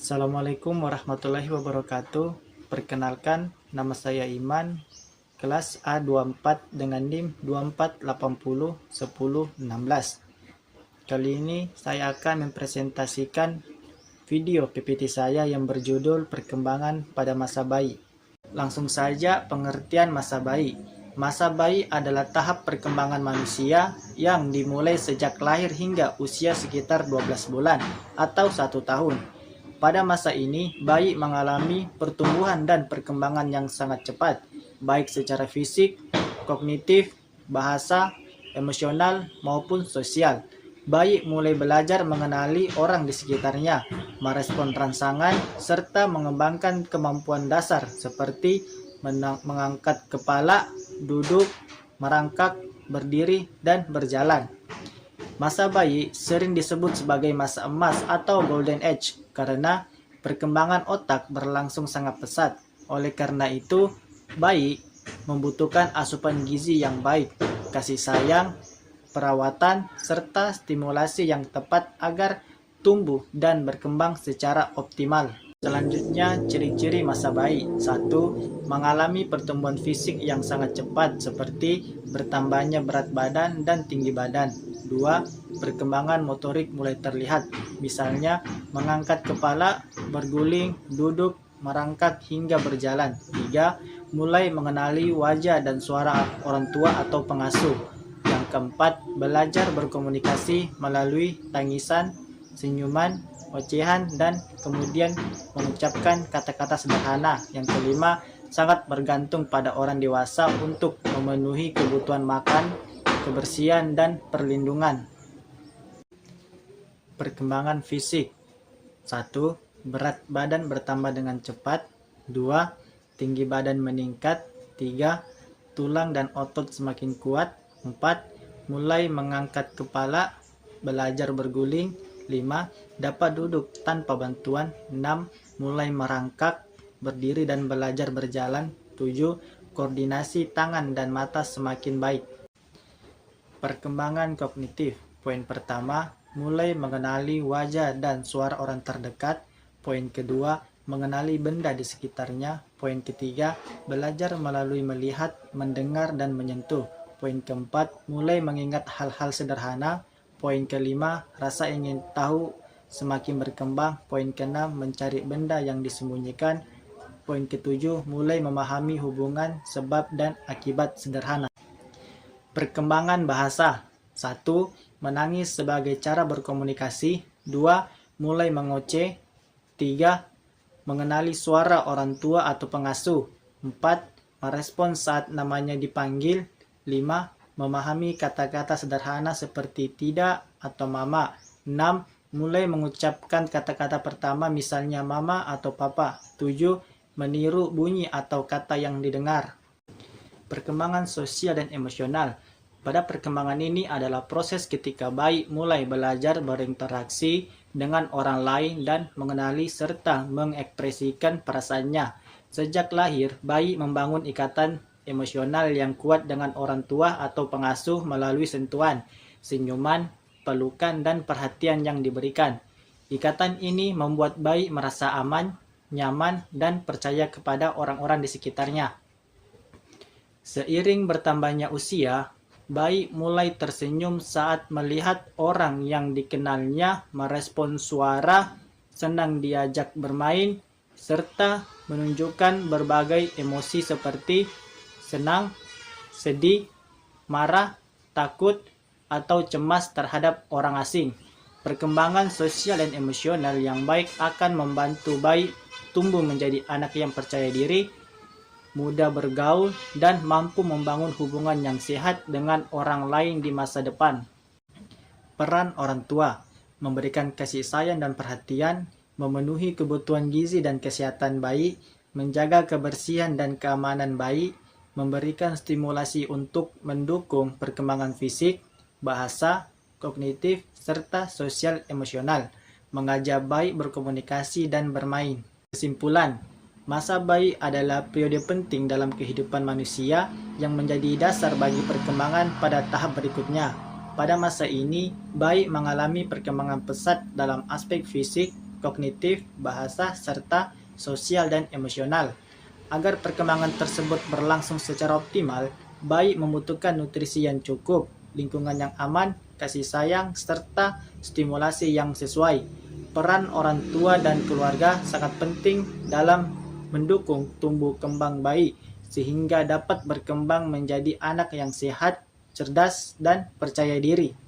Assalamualaikum warahmatullahi wabarakatuh. Perkenalkan, nama saya Iman, kelas A24 dengan NIM 24801016. Kali ini saya akan mempresentasikan video PPT saya yang berjudul Perkembangan pada Masa Bayi. Langsung saja pengertian masa bayi. Masa bayi adalah tahap perkembangan manusia yang dimulai sejak lahir hingga usia sekitar 12 bulan atau 1 tahun. Pada masa ini, bayi mengalami pertumbuhan dan perkembangan yang sangat cepat, baik secara fisik, kognitif, bahasa, emosional, maupun sosial. Bayi mulai belajar mengenali orang di sekitarnya, merespon rangsangan, serta mengembangkan kemampuan dasar seperti mengangkat kepala, duduk, merangkak, berdiri, dan berjalan. Masa bayi sering disebut sebagai masa emas atau golden age karena perkembangan otak berlangsung sangat pesat. Oleh karena itu, bayi membutuhkan asupan gizi yang baik, kasih sayang, perawatan, serta stimulasi yang tepat agar tumbuh dan berkembang secara optimal. Selanjutnya, ciri-ciri masa bayi. 1. Mengalami pertumbuhan fisik yang sangat cepat seperti bertambahnya berat badan dan tinggi badan. 2. Perkembangan motorik mulai terlihat, misalnya mengangkat kepala, berguling, duduk, merangkak, hingga berjalan. 3. Mulai mengenali wajah dan suara orang tua atau pengasuh. Yang keempat, belajar berkomunikasi melalui tangisan, senyuman, ocehan, dan kemudian mengucapkan kata-kata sederhana. Yang kelima, sangat bergantung pada orang dewasa untuk memenuhi kebutuhan makan, kebersihan, dan perlindungan. Perkembangan fisik. 1. Berat badan bertambah dengan cepat. 2. Tinggi badan meningkat. 3. Tulang dan otot semakin kuat. 4. Mulai mengangkat kepala, belajar berguling. 5. Dapat duduk tanpa bantuan. 6. Mulai merangkak, berdiri, dan belajar berjalan. 7. Koordinasi tangan dan mata semakin baik. Perkembangan kognitif. Poin pertama, mulai mengenali wajah dan suara orang terdekat. Poin kedua, mengenali benda di sekitarnya. Poin ketiga, belajar melalui melihat, mendengar, dan menyentuh. Poin keempat, mulai mengingat hal-hal sederhana. Poin kelima, rasa ingin tahu semakin berkembang. Poin keenam, mencari benda yang disembunyikan. Poin ketujuh, mulai memahami hubungan, sebab, dan akibat sederhana. Perkembangan bahasa. 1. Menangis sebagai cara berkomunikasi. 2. Mulai mengoceh. 3. Mengenali suara orang tua atau pengasuh. 4. Merespon saat namanya dipanggil. 5. Memahami kata-kata sederhana seperti tidak atau mama. 6. Mulai mengucapkan kata-kata pertama misalnya mama atau papa. 7. Meniru bunyi atau kata yang didengar. Perkembangan sosial dan emosional. Pada perkembangan ini adalah proses ketika bayi mulai belajar berinteraksi dengan orang lain dan mengenali serta mengekspresikan perasaannya. Sejak lahir, bayi membangun ikatan emosional yang kuat dengan orang tua atau pengasuh melalui sentuhan, senyuman, pelukan, dan perhatian yang diberikan. Ikatan ini membuat bayi merasa aman, nyaman, dan percaya kepada orang-orang di sekitarnya. Seiring bertambahnya usia, bayi mulai tersenyum saat melihat orang yang dikenalnya, merespon suara, senang diajak bermain, serta menunjukkan berbagai emosi seperti senang, sedih, marah, takut, atau cemas terhadap orang asing. Perkembangan sosial dan emosional yang baik akan membantu bayi tumbuh menjadi anak yang percaya diri, mudah bergaul, dan mampu membangun hubungan yang sehat dengan orang lain di masa depan. Peran orang tua, memberikan kasih sayang dan perhatian, memenuhi kebutuhan gizi dan kesehatan bayi, menjaga kebersihan dan keamanan bayi, memberikan stimulasi untuk mendukung perkembangan fisik, bahasa, kognitif, serta sosial emosional, mengajak bayi berkomunikasi dan bermain. Kesimpulan, masa bayi adalah periode penting dalam kehidupan manusia yang menjadi dasar bagi perkembangan pada tahap berikutnya. Pada masa ini, bayi mengalami perkembangan pesat dalam aspek fisik, kognitif, bahasa, serta sosial dan emosional. Agar perkembangan tersebut berlangsung secara optimal, bayi membutuhkan nutrisi yang cukup, lingkungan yang aman, kasih sayang, serta stimulasi yang sesuai. Peran orang tua dan keluarga sangat penting dalam mendukung tumbuh kembang bayi, sehingga dapat berkembang menjadi anak yang sehat, cerdas, dan percaya diri.